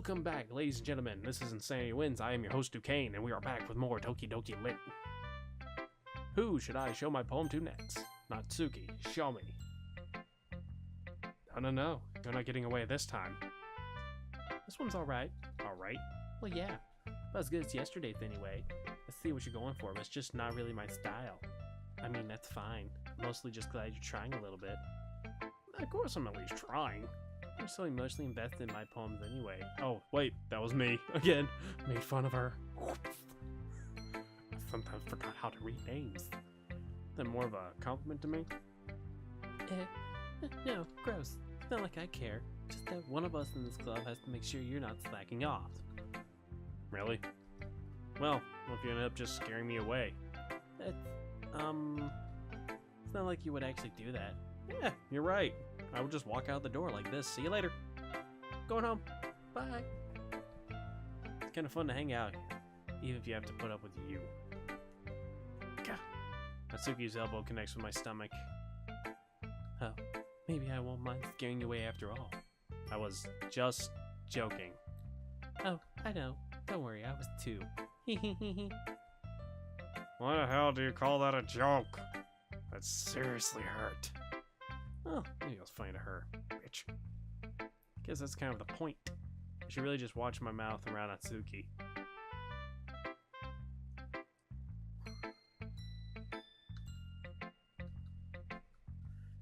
Welcome back, ladies and gentlemen. This is Insanity Wins. I am your host, Duquesne, and we are back with more Doki Doki Lit. Who should I show my poem to next? Natsuki, show me. No. You're not getting away this time. This one's alright. Alright? Well, yeah. Not as good as yesterday's anyway. Let's see what you're going for, but it's just not really my style. I mean, that's fine. Mostly just glad you're trying a little bit. Of course I'm at least trying. I'm so emotionally invested in my poems anyway. Oh, wait, that was me. Again, made fun of her. I sometimes forgot how to read names. Is that more of a compliment to me? No, gross. It's not like I care. Just that one of us in this club has to make sure you're not slacking off. Really? Well, what if you end up just scaring me away? It's not like you would actually do that. Yeah, you're right. I would just walk out the door like this. See you later. Going home. Bye. It's kind of fun to hang out here, even if you have to put up with you. Gah. Natsuki's elbow connects with my stomach. Oh, maybe I won't mind scaring you away after all. I was just joking. Oh, I know. Don't worry, I was too. Why the hell do you call that a joke? That seriously hurt. Oh, maybe it was funny to her, bitch. Guess that's kind of the point. I should really just watch my mouth around Natsuki.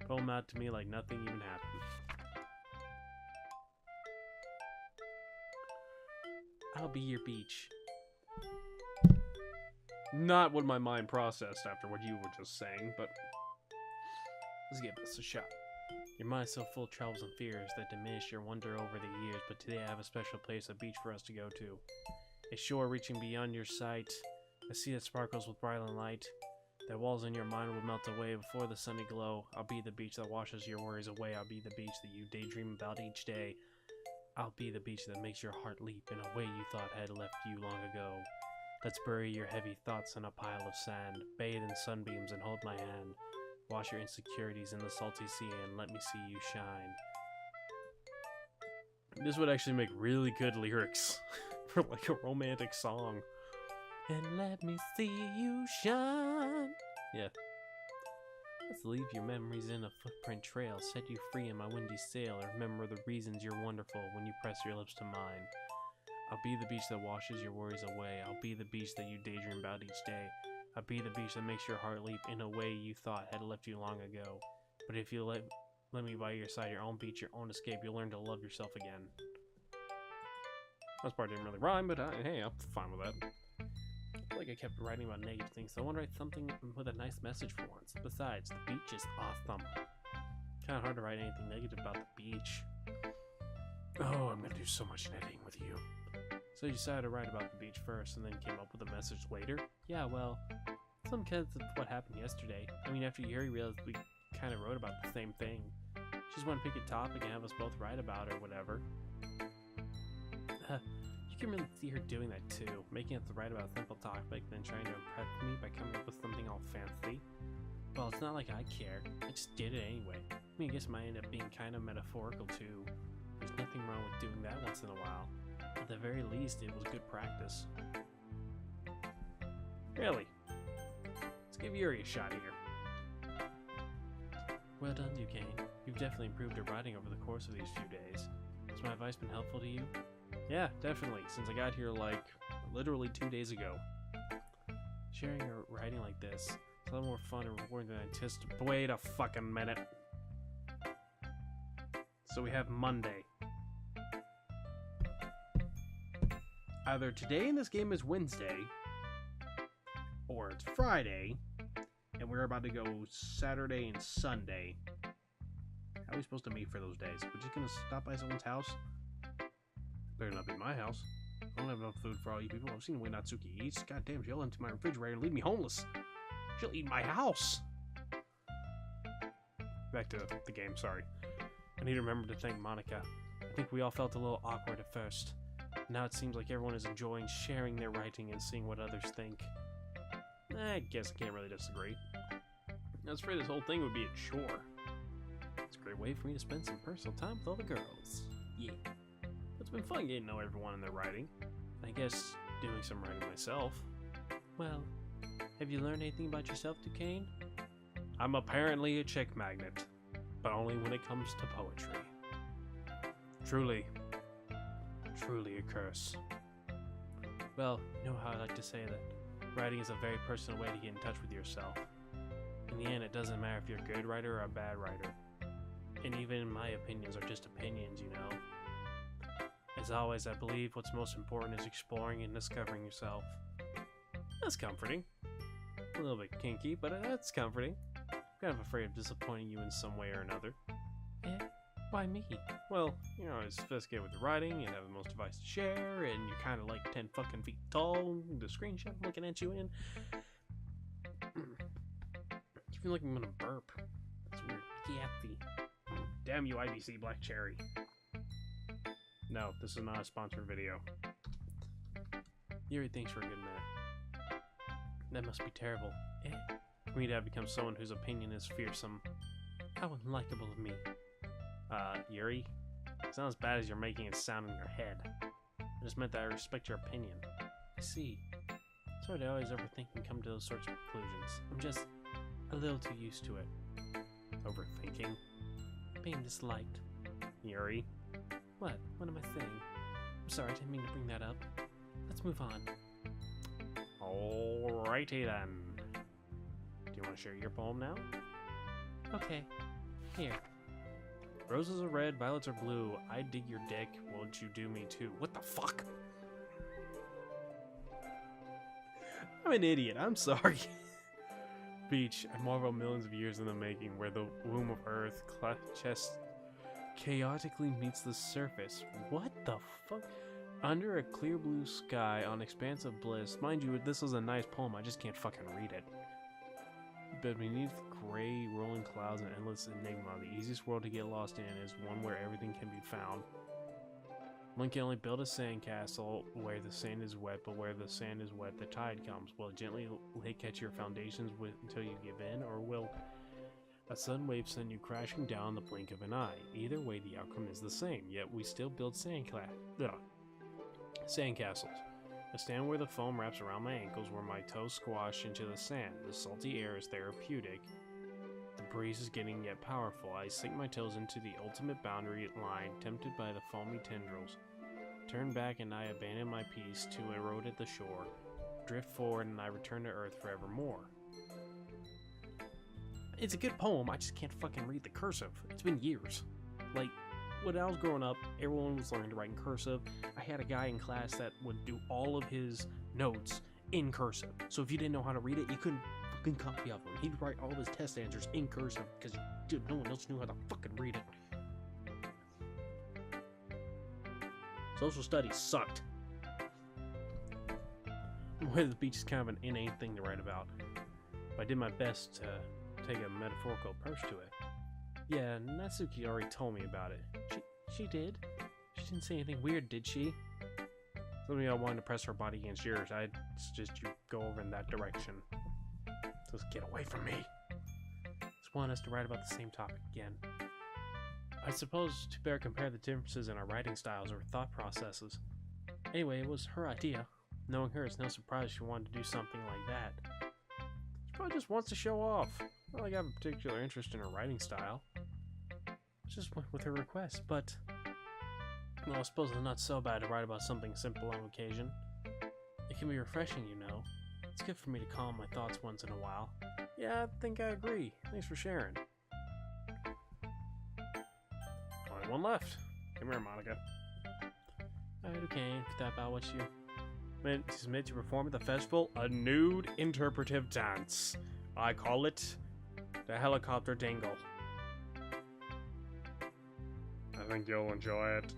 Pull him out to me like nothing even happened. I'll be your beach. Not what my mind processed after what you were just saying, but let's give this a shot. Your mind's so full of troubles and fears that diminish your wonder over the years, but today I have a special place, a beach for us to go to. A shore reaching beyond your sight, a sea that sparkles with brilliant light. That walls in your mind will melt away before the sunny glow. I'll be the beach that washes your worries away. I'll be the beach that you daydream about each day. I'll be the beach that makes your heart leap in a way you thought had left you long ago. Let's bury your heavy thoughts in a pile of sand, bathe in sunbeams and hold my hand. Wash your insecurities in the salty sea and let me see you shine. This would actually make really good lyrics for like a romantic song. And let me see you shine. Yeah. Let's leave your memories in a footprint trail, set you free in my windy sail, and remember the reasons you're wonderful when you press your lips to mine. I'll be the beach that washes your worries away. I'll be the beach that you daydream about each day. I'll be the beach that makes your heart leap in a way you thought had left you long ago. But if you let me by your side, your own beach, your own escape, you'll learn to love yourself again. This part didn't really rhyme, but hey, I'm fine with that. I feel like I kept writing about negative things, so I want to write something with a nice message for once. Besides, the beach is awesome. Kind of hard to write anything negative about the beach. Oh, I'm gonna do so much editing with you. So you decided to write about the beach first and then came up with a message later? Yeah, well, some kids of what happened yesterday. I mean, after Yuri realized we kind of wrote about the same thing. She just wanted to pick a topic and have us both write about it or whatever. You can really see her doing that too, making us write about a simple topic, then trying to impress me by coming up with something all fancy. Well, it's not like I care. I just did it anyway. I mean, I guess it might end up being kind of metaphorical too. There's nothing wrong with doing that once in a while. At the very least, it was good practice. Really? Let's give Yuri a shot here. Well done, Duquesne. You've definitely improved your writing over the course of these few days. Has my advice been helpful to you? Yeah, definitely, since I got here like literally 2 days ago. Sharing your writing like this is a lot more fun and rewarding than I anticipated. Wait a fucking minute. So we have Monday. Either today in this game is Wednesday, or it's Friday, and we're about to go Saturday and Sunday. How are we supposed to meet for those days? We're just gonna stop by someone's house? Better not be my house. I don't have enough food for all you people. I've seen the way Natsuki eats. Goddamn, she'll empty my refrigerator and leave me homeless. She'll eat my house. Back to the game, sorry. I need to remember to thank Monica. I think we all felt a little awkward at first. Now it seems like everyone is enjoying sharing their writing and seeing what others think. I guess I can't really disagree. I was afraid this whole thing would be a chore. It's a great way for me to spend some personal time with all the girls. Yeah. It's been fun getting to know everyone in their writing. I guess doing some writing myself. Well, have you learned anything about yourself, Duquesne? I'm apparently a chick magnet, but only when it comes to poetry. Truly a curse. Well, you know how I like to say that writing is a very personal way to get in touch with yourself. In the end, it doesn't matter if you're a good writer or a bad writer. And even my opinions are just opinions, you know. As always, I believe what's most important is exploring and discovering yourself. That's comforting. A little bit kinky, but that's comforting. I'm kind of afraid of disappointing you in some way or another. Why me? Well, you're always sophisticated with your writing, you have the most advice to share, and you're kind of like 10 fucking feet tall. The screenshot I'm looking at you in. You feel like I'm gonna burp. That's weird. Yappy. Damn you, IBC Black Cherry. No, this is not a sponsored video. Yuri thinks we're a good man. That must be terrible. For me to have become someone whose opinion is fearsome. How unlikable of me. Yuri? It's not as bad as you're making it sound in your head. I just meant that I respect your opinion. I see. Sorry to always overthink and come to those sorts of conclusions. I'm just a little too used to it. Overthinking? Being disliked. Yuri? What? What am I saying? I'm sorry, I didn't mean to bring that up. Let's move on. Alrighty then. Do you want to share your poem now? Okay. Here. Roses are red, violets are blue. I dig your dick, won't you do me too? What the fuck? I'm an idiot, I'm sorry. Beach, I marvel millions of years in the making, where the womb of Earth chest chaotically meets the surface. What the fuck? Under a clear blue sky on expansive bliss. Mind you, this was a nice poem, I just can't fucking read it. But beneath gray rolling clouds and endless enigma, the easiest world to get lost in is one where everything can be found. One can only build a sandcastle where the sand is wet, but where the sand is wet, the tide comes. Will it gently lick at your foundations until you give in, or will a sudden wave send you crashing down the blink of an eye? Either way, the outcome is the same, yet we still build sandcastles. I stand where the foam wraps around my ankles, where my toes squash into the sand. The salty air is therapeutic. The breeze is getting yet powerful. I sink my toes into the ultimate boundary line, tempted by the foamy tendrils. Turn back and I abandon my peace to erode at the shore. Drift forward and I return to earth forevermore. It's a good poem, I just can't fucking read the cursive. It's been years. Like, when I was growing up, everyone was learning to write in cursive. I had a guy in class that would do all of his notes in cursive. So if you didn't know how to read it, you couldn't fucking copy of them. He'd write all of his test answers in cursive because no one else knew how to fucking read it. Social studies sucked. Way the beach is kind of an inane thing to write about. But I did my best to take a metaphorical approach to it. Yeah, Natsuki already told me about it. She did? She didn't say anything weird, did she? Something I wanted to press her body against yours. I suggest you go over in that direction. Just get away from me. Just want us to write about the same topic again. I suppose to better compare the differences in our writing styles or thought processes. Anyway, it was her idea. Knowing her, it's no surprise she wanted to do something like that. She probably just wants to show off. Not like I have a particular interest in her writing style. Just went with her request, but well, I suppose it's not so bad to write about something simple on occasion. It can be refreshing, you know. It's good for me to calm my thoughts once in a while. Yeah, I think I agree. Thanks for sharing. Only one left. Come here, Monica. Alright, okay. That about what you meant to submit to perform at the festival? A nude interpretive dance. I call it the helicopter dangle. I think you'll enjoy it.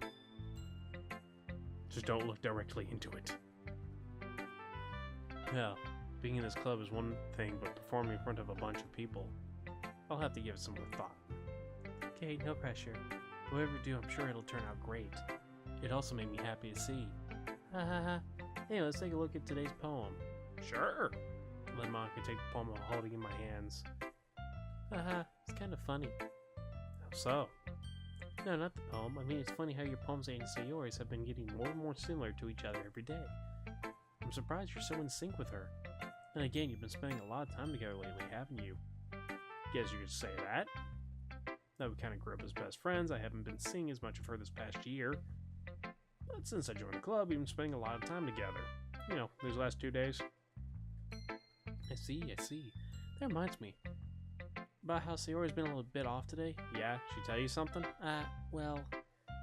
Just don't look directly into it. Yeah, being in this club is one thing, but performing in front of a bunch of people, I'll have to give it some more thought. Okay, no pressure. Whatever you do, I'm sure it'll turn out great. It also made me happy to see. Ha ha ha. Hey, let's take a look at today's poem. Sure. Let Monica take the poem while holding it in my hands. Haha, it's kind of funny. How so? No, not the poem. I mean, it's funny how your poems and Sayori's have been getting more and more similar to each other every day. I'm surprised you're so in sync with her. And again, you've been spending a lot of time together lately, haven't you? Guess you could say that. Now we kind of grew up as best friends. I haven't been seeing as much of her this past year. But since I joined the club, we've been spending a lot of time together. You know, these last 2 days. I see. That reminds me. About how Sayori's been a little bit off today? Yeah, she tell you something? Well,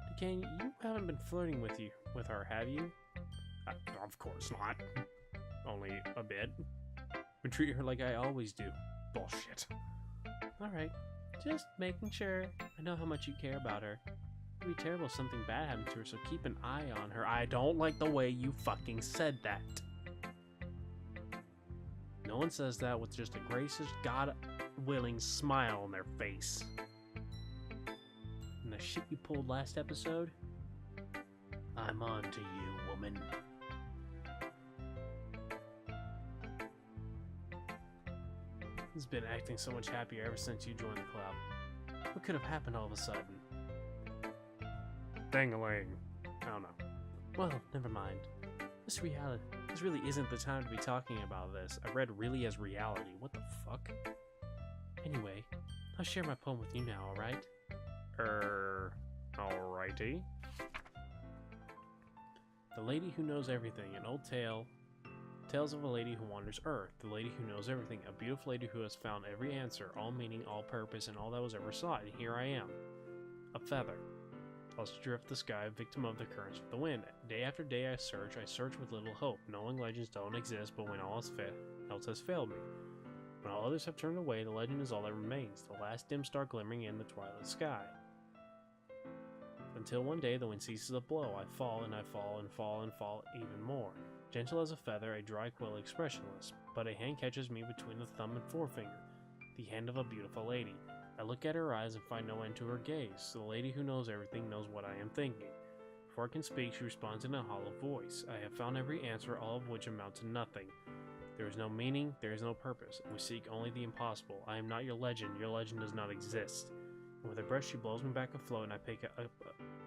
Duquesne, you haven't been flirting with her, have you? Of course not. Only a bit. We treat her like I always do. Bullshit. Alright, just making sure. I know how much you care about her. It'd be terrible if something bad happened to her, so keep an eye on her. I don't like the way you fucking said that. No one says that with just a gracious, God-willing smile on their face. And the shit you pulled last episode? I'm on to you, woman. He's been acting so much happier ever since you joined the club. What could have happened all of a sudden? Dang-a-lang. I don't know. Well, never mind. This really isn't the time to be talking about this. I read really as reality. What the fuck? Anyway, I'll share my poem with you now, alright? Alrighty. The Lady Who Knows Everything, an old tale. Tales of a lady who wanders Earth. The lady who knows everything. A beautiful lady who has found every answer, all meaning, all purpose, and all that was ever sought. And here I am. A feather. Lost adrift the sky, victim of the currents of the wind. Day after day I search with little hope, knowing legends don't exist, but when all else has failed me. When all others have turned away, the legend is all that remains, the last dim star glimmering in the twilight sky. Until one day the wind ceases to blow, I fall and I fall and fall and fall even more. Gentle as a feather, a dry quill expressionless, but a hand catches me between the thumb and forefinger, the hand of a beautiful lady. I look at her eyes and find no end to her gaze. The lady who knows everything knows what I am thinking. Before I can speak, she responds in a hollow voice. I have found every answer, all of which amount to nothing. There is no meaning, there is no purpose, and we seek only the impossible. I am not your legend does not exist. And with a breath she blows me back afloat and I pick up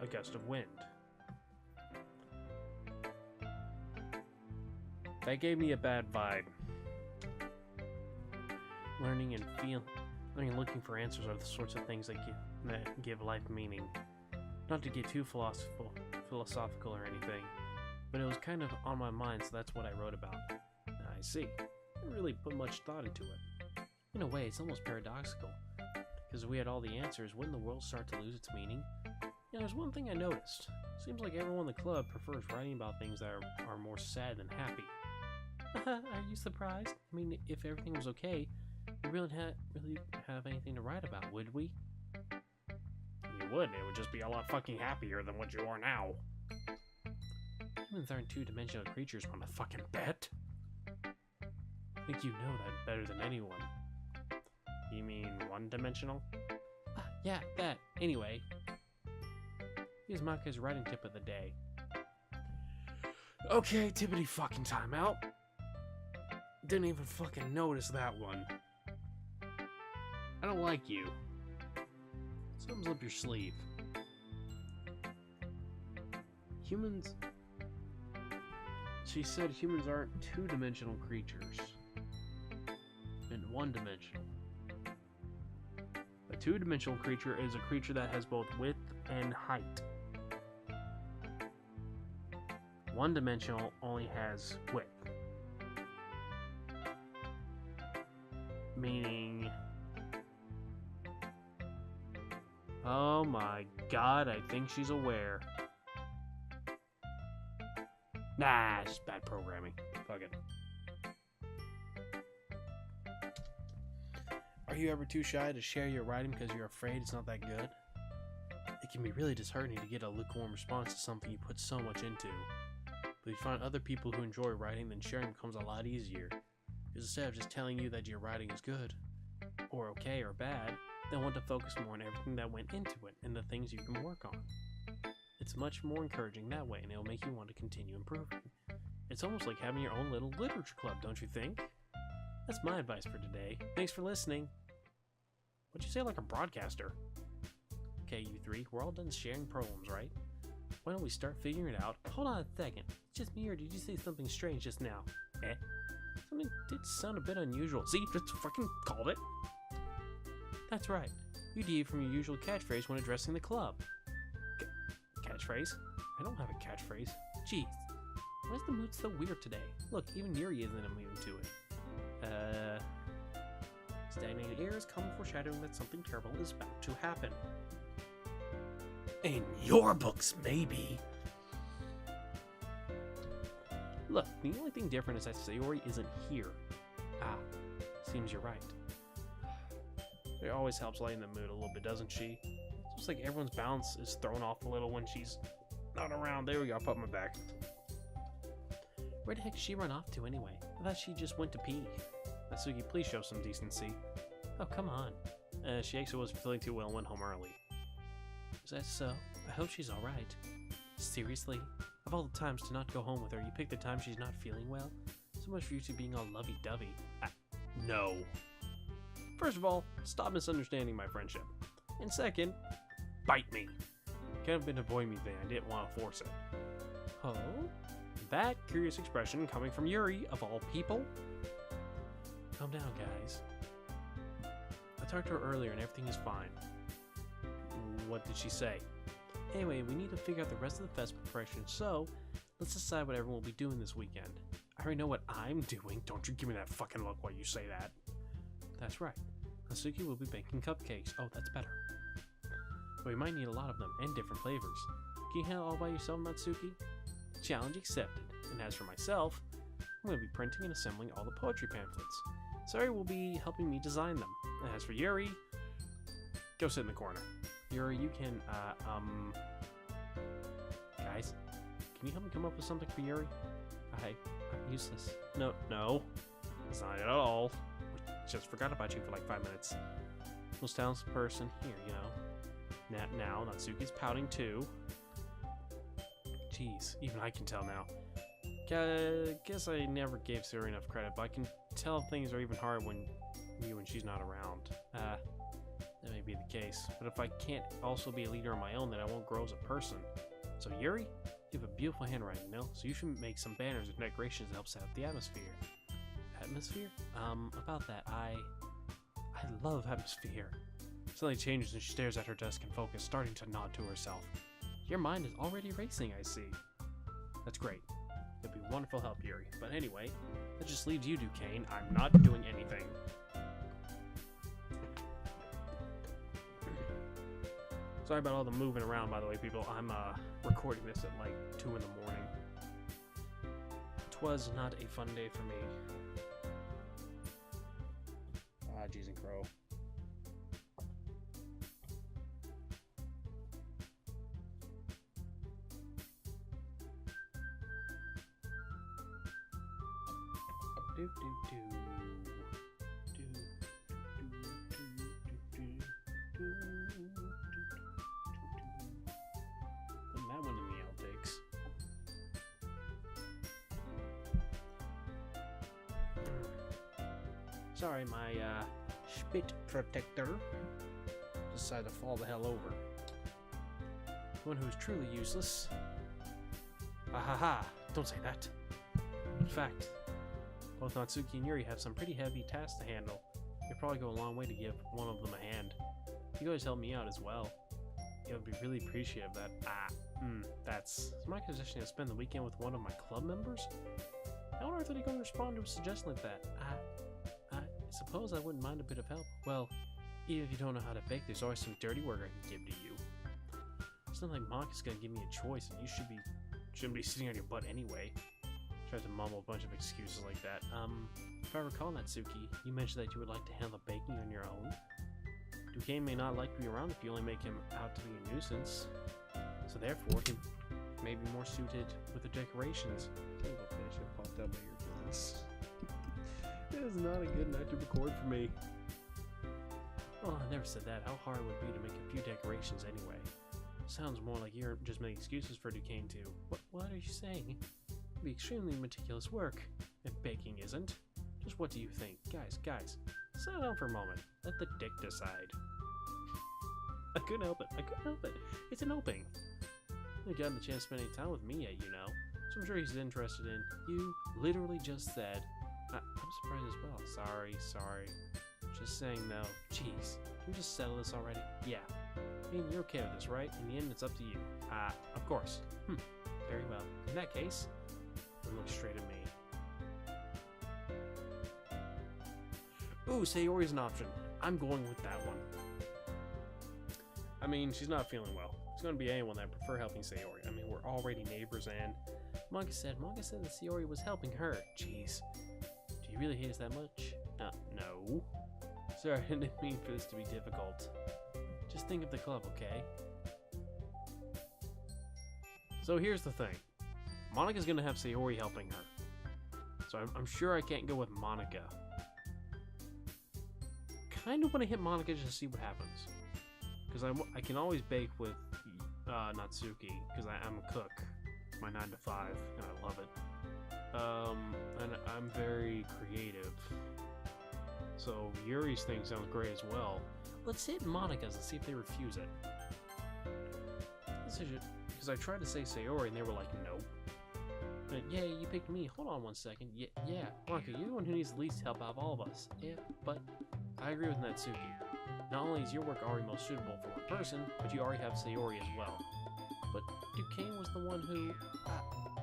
a gust of wind. That gave me a bad vibe. Learning and looking for answers are the sorts of things that give life meaning. Not to get too philosophical or anything, but it was kind of on my mind, so that's what I wrote about. I see. I didn't really put much thought into it. In a way, it's almost paradoxical, because if we had all the answers, wouldn't the world start to lose its meaning? You know, there's one thing I noticed. Seems like everyone in the club prefers writing about things that are more sad than happy. Are you surprised? I mean, if everything was okay, we really have anything to write about, would we? You would. It would just be a lot fucking happier than what you are now. Humans aren't two-dimensional creatures, on a fucking bet. I think you know that better than anyone. You mean one-dimensional? Yeah, that. Anyway. Here's Maka's writing tip of the day. Okay, tippity fucking timeout. Didn't even fucking notice that one. I don't like you. Something's up your sleeve. Humans... She said humans aren't two-dimensional creatures. And one-dimensional. A two-dimensional creature is a creature that has both width and height. One-dimensional only has width. Meaning... Oh my god, I think she's aware. Nah, it's just bad programming. Fuck it. Are you ever too shy to share your writing because you're afraid it's not that good? It can be really disheartening to get a lukewarm response to something you put so much into. But if you find other people who enjoy writing, then sharing becomes a lot easier. Because instead of just telling you that your writing is good, or okay, or bad, they want to focus more on everything that went into it and the things you can work on. It's much more encouraging that way, and it'll make you want to continue improving. It's almost like having your own little literature club, don't you think? That's my advice for today. Thanks for listening. What'd you say like a broadcaster? Okay, you three, we're all done sharing problems, right? Why don't we start figuring it out? Hold on a second. It's just me, or did you say something strange just now? Eh? Something did sound a bit unusual. See, just fucking called it. That's right. You deviate from your usual catchphrase when addressing the club. Catchphrase? I don't have a catchphrase. Jeez. Why is the mood so weird today? Look, even Yuri isn't immune to it. Stagnated air is common foreshadowing that something terrible is about to happen. In your books, maybe. Look, the only thing different is that Sayori isn't here. Ah, seems you're right. It always helps lighten the mood a little bit, doesn't she? It's just like everyone's balance is thrown off a little when she's not around. There we go, I'll put my back. Where the heck did she run off to anyway? I thought she just went to pee. Natsuki, please show some decency. Oh, come on. She actually wasn't feeling too well and went home early. Is that so? I hope she's alright. Seriously? Of all the times to not go home with her, you picked the time she's not feeling well? So much for you two being all lovey-dovey. No. First of all, stop misunderstanding my friendship. And second, bite me. Kind of been avoiding me thing, I didn't want to force it. Oh? That curious expression coming from Yuri, of all people? Calm down, guys. I talked to her earlier and everything is fine. What did she say? Anyway, we need to figure out the rest of the festival preparation, so let's decide what everyone will be doing this weekend. I already know what I'm doing. Don't you give me that fucking look while you say that. That's right. Natsuki will be baking cupcakes. Oh, that's better. But we might need a lot of them and different flavors. Can you handle it all by yourself, Natsuki? Challenge accepted. And as for myself, I'm going to be printing and assembling all the poetry pamphlets. Sari will be helping me design them. And as for Yuri, go sit in the corner. Yuri, you can, guys, can you help me come up with something for Yuri? I'm useless. No, that's not it at all. We just forgot about you for like 5 minutes. Most talented person here, you know. Now, Natsuki's pouting too. Jeez, even I can tell now. Guess I never gave Suri enough credit, but I can tell things are even harder when she's not around. That may be the case, but if I can't also be a leader on my own, then I won't grow as a person. So Yuri, you have a beautiful handwriting, no? So you should make some banners and decorations to help set up the atmosphere. Atmosphere? About that, I love atmosphere. Suddenly changes and she stares at her desk and focus, starting to nod to herself. Your mind is already racing, I see. That's great. It'll be wonderful help, Yuri. But anyway, that just leaves you, Duquesne. I'm not doing anything. Sorry about all the moving around, by the way, people. I'm recording this at like 2 in the morning. 'Twas not a fun day for me. Ah, jeez and crow. Do do do. Putting that one in the outtakes. Sorry, my spit protector decided to fall the hell over. One who is truly useless. Ahaha, don't say that. In fact, both Natsuki and Yuri have some pretty heavy tasks to handle. It'd probably go a long way to give one of them a hand. You could always help me out as well. It would be really appreciative of that. That's... Is my suggestion to spend the weekend with one of my club members? How on earth are they going to respond to a suggestion like that? I suppose I wouldn't mind a bit of help. Well, even if you don't know how to bake, there's always some dirty work I can give to you. It's not like Maka's gonna give me a choice, and you shouldn't be sitting on your butt anyway. Tries to mumble a bunch of excuses like that. If I recall, Natsuki, you mentioned that you would like to handle the baking on your own. Duquesne may not like to be around if you only make him out to be a nuisance. So therefore, he may be more suited with the decorations. Popped up my earphones. It is not a good night to record for me. Oh, I never said that. How hard it would be to make a few decorations anyway? Sounds more like you're just making excuses for Duquesne too. What are you saying? It'd be extremely meticulous work, and baking isn't. Just what do you think? Guys, settle down for a moment. Let the dick decide. I couldn't help it. I couldn't help it. It's an opening. You got the chance to spend any time with me yet, you know. So I'm sure he's interested in. You literally just said. I'm surprised as well. Sorry. Just saying though. Jeez. Can we just settle this already? Yeah. I mean, you're okay with this, right? In the end, it's up to you. Of course. Very well. In that case, look straight at me. Ooh, Sayori's an option. I'm going with that one. I mean, she's not feeling well. It's going to be anyone that prefer helping Sayori. I mean, we're already neighbors, and Manga said that Sayori was helping her. Jeez. Do you really hate us that much? No. Sorry, I didn't mean for this to be difficult. Just think of the club, okay? So here's the thing. Monika's going to have Sayori helping her. So I'm sure I can't go with Monika. Kind of want to hit Monika just to see what happens. Because I can always bake with Natsuki, because I'm a cook. My 9 to 5, and I love it. And I'm very creative. So Yuri's thing sounds great as well. Let's hit Monika's and see if they refuse it. Because I tried to say Sayori and they were like, nope. But yeah, you picked me. Hold on one second. Yeah, Monika, you're the one who needs the least help out of all of us. Yeah, but I agree with Natsuki. Not only is your work already most suitable for one person, but you already have Sayori as well. But Duquesne was the one who...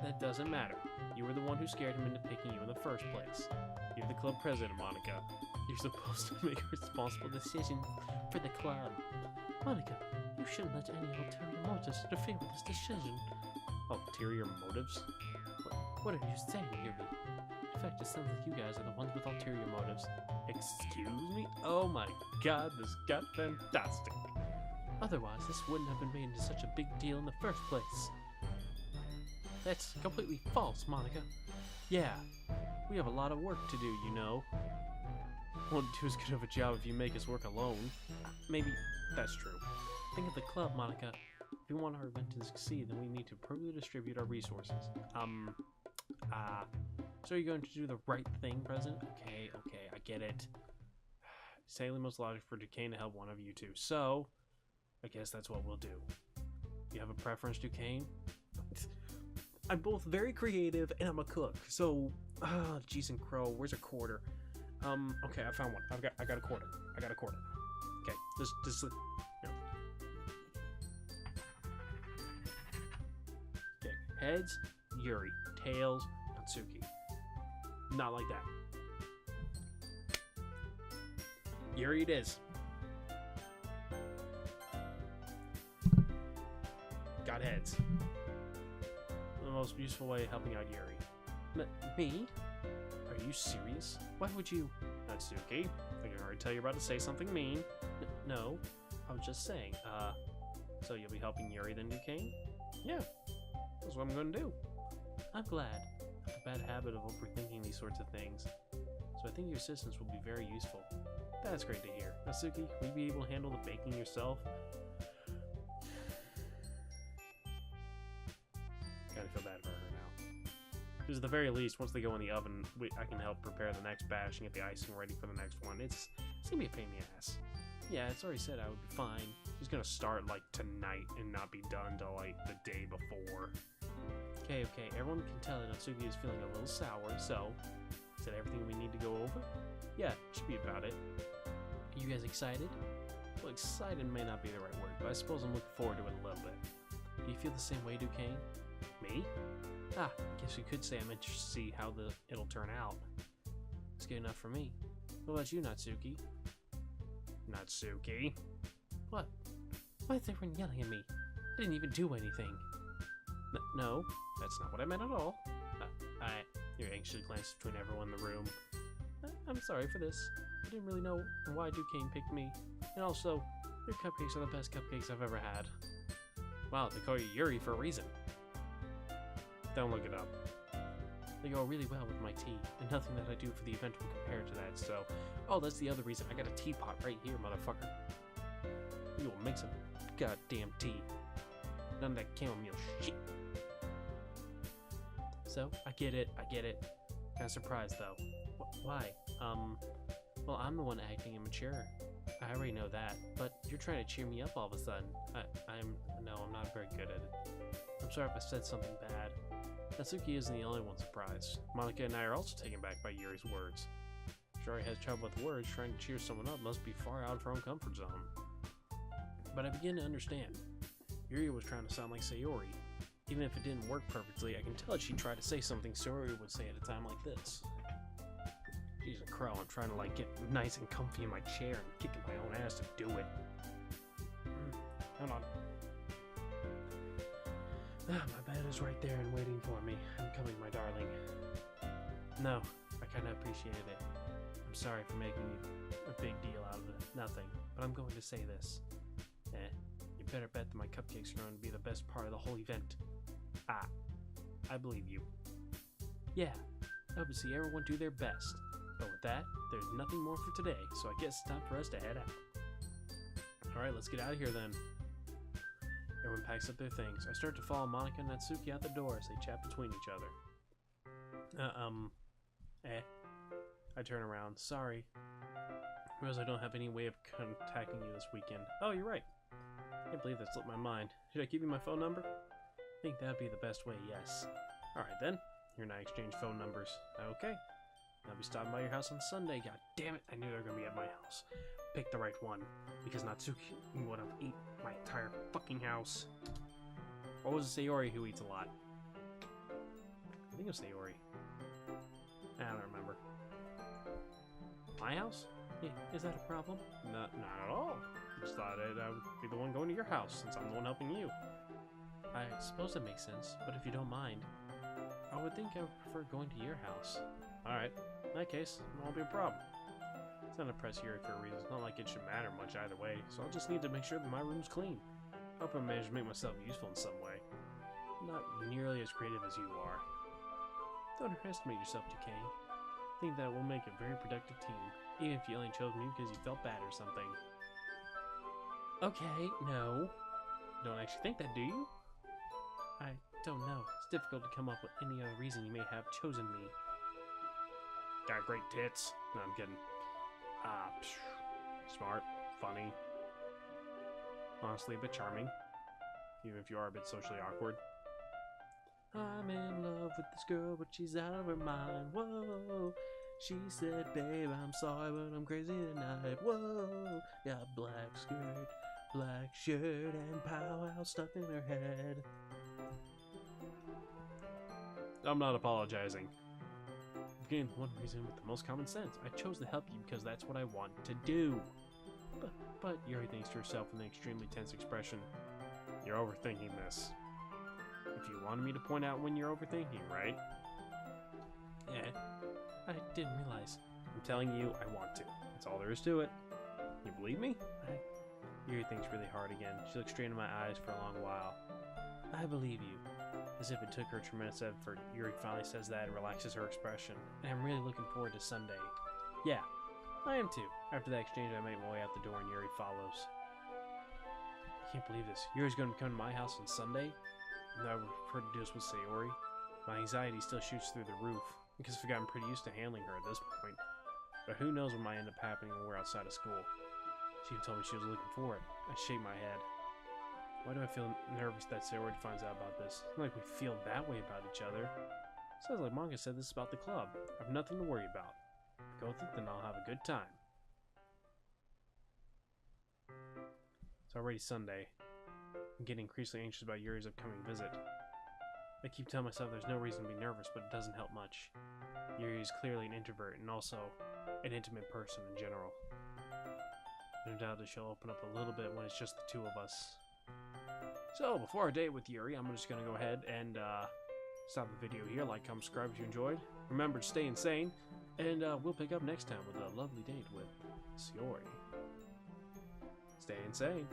that doesn't matter. You were the one who scared him into picking you in the first place. You're the club president, Monika. You're supposed to make a responsible decision for the club. Monika, you shouldn't let any ulterior motives interfere with this decision. Ulterior motives? What are you saying, Yuri? In fact, it sounds like you guys are the ones with ulterior motives. Excuse me? Oh my god, this got fantastic. Otherwise, this wouldn't have been made into such a big deal in the first place. That's completely false, Monika. Yeah, we have a lot of work to do, you know. Won't do as good of a job if you make us work alone. Maybe that's true. Think of the club, Monika. If we want our event to succeed, then we need to appropriately distribute our resources. So you're going to do the right thing, President? Okay, I get it. It's only most logical for Duquesne to help one of you two. So, I guess that's what we'll do. You have a preference, Duquesne? I'm both very creative and I'm a cook. So, jeez and crow, where's a quarter? Okay, I found one. I got a quarter. Okay, this no. Okay, heads, Yuri. Tails, Natsuki. Not like that. Yuri it is. Got heads. The most useful way of helping out Yuri. Me? Are you serious? Why would you? Natsuki, I can already tell you're about to say something mean. No, I was just saying. So you'll be helping Yuri then, Duquesne? Yeah, that's what I'm going to do. I'm glad. I have a bad habit of overthinking these sorts of things, so I think your assistance will be very useful. That's great to hear. Natsuki, will you be able to handle the baking yourself? Kinda feel bad for her now. Because at the very least, once they go in the oven, I can help prepare the next batch and get the icing ready for the next one. It's gonna be a pain in the ass. Yeah, it's already said I would be fine. She's gonna start like tonight and not be done till like the day before. Okay, everyone can tell that Natsuki is feeling a little sour, so is that everything we need to go over? Yeah, should be about it. Are you guys excited? Well, excited may not be the right word, but I suppose I'm looking forward to it a little bit. Do you feel the same way, Duquesne? Me? I guess you could say I'm interested to see how it'll turn out. It's good enough for me. What about you, Natsuki? Natsuki? What? Why is everyone yelling at me? I didn't even do anything. No, that's not what I meant at all. You anxiously glanced between everyone in the room. I'm sorry for this. I didn't really know why Duquesne picked me. And also, your cupcakes are the best cupcakes I've ever had. Wow, they call you Yuri for a reason. Don't look it up. They go really well with my tea, and nothing that I do for the event will compare to that, so... Oh, that's the other reason. I got a teapot right here, motherfucker. We will make some goddamn tea. None of that chamomile shit. So, I get it. Kinda surprised, though. Why? Well, I'm the one acting immature. I already know that, but You're trying to cheer me up all of a sudden. No, I'm not very good at it. I'm sorry if I said something bad. Natsuki isn't the only one surprised. Monica and I are also taken back by Yuri's words. Shari has trouble with words. Trying to cheer someone up must be far out of her own comfort zone. But I begin to understand. Yuri was trying to sound like Sayori. Even if it didn't work perfectly, I can tell that she tried to say something Sayori would say at a time like this. She's a crow. I'm trying to get nice and comfy in my chair and kicking my own ass to do it. Hold on. My bed is right there and waiting for me. I'm coming, my darling. No, I kind of appreciated it. I'm sorry for making a big deal out of nothing, but I'm going to say this. You better bet that my cupcakes are going to be the best part of the whole event. I believe you. Yeah, I hope to see everyone do their best. But with that, there's nothing more for today, so I guess it's time for us to head out. Alright, let's get out of here then. Everyone packs up their things. I start to follow Monica and Natsuki out the door as they chat between each other. I turn around. Sorry. I realize I don't have any way of contacting you this weekend. Oh, you're right. I can't believe that slipped my mind. Should I give you my phone number? I think that'd be the best way, yes. Alright then. You and I exchange phone numbers. Okay. I'll be stopping by your house on Sunday. God damn it, I knew they were going to be at my house. Pick the right one, because Natsuki would have eaten my entire fucking house. Or was it Sayori who eats a lot? I think it was Sayori. I don't remember. My house? Yeah, is that a problem? Not at all. I just thought I would be the one going to your house, since I'm the one helping you. I suppose that makes sense, but if you don't mind, I would think I would prefer going to your house. Alright, in that case, it won't be a problem. It's not a press Yuri for a reason. It's not like it should matter much either way, so I'll just need to make sure that my room's clean. I hope I manage to make myself useful in some way. Not nearly as creative as you are. Don't underestimate yourself, Duquesne. I think that we'll make a very productive team, even if you only chose me because you felt bad or something. Okay, no. You don't actually think that, do you? I don't know. It's difficult to come up with any other reason you may have chosen me. Got great tits. No, I'm kidding. Smart, funny, honestly a bit charming, even if you are a bit socially awkward. I'm in love with this girl, but she's out of her mind. Whoa, she said, babe, I'm sorry, but I'm crazy tonight. Whoa, got black skirt, black shirt, and powwow stuck in her head. I'm not apologizing. Again, one reason with the most common sense. I chose to help you because that's what I want to do. But Yuri thinks to herself with an extremely tense expression. You're overthinking this. If you wanted me to point out when you're overthinking, right? Yeah, I didn't realize. I'm telling you, I want to. That's all there is to it. You believe me? Yuri thinks really hard again. She looks straight into my eyes for a long while. I believe you. As if it took her a tremendous effort, Yuri finally says that and relaxes her expression. And I'm really looking forward to Sunday. Yeah, I am too. After that exchange, I make my way out the door and Yuri follows. I can't believe this. Yuri's going to come to my house on Sunday? And I prefer to do this with Sayori. My anxiety still shoots through the roof, because I've gotten pretty used to handling her at this point. But who knows what might end up happening when we're outside of school. She even told me she was looking for it. I shake my head. Why do I feel nervous that Sayori finds out about this? It's not like we feel that way about each other. Sounds like Manga said this is about the club. I have nothing to worry about. Go with it, then I'll have a good time. It's already Sunday. I'm getting increasingly anxious about Yuri's upcoming visit. I keep telling myself there's no reason to be nervous, but it doesn't help much. Yuri is clearly an introvert and also an intimate person in general. No doubt that she'll open up a little bit when it's just the two of us. So, before our date with Yuri, I'm just going to go ahead and stop the video here. Like, comment, subscribe if you enjoyed. Remember to stay insane, and we'll pick up next time with a lovely date with Sayori. Stay insane.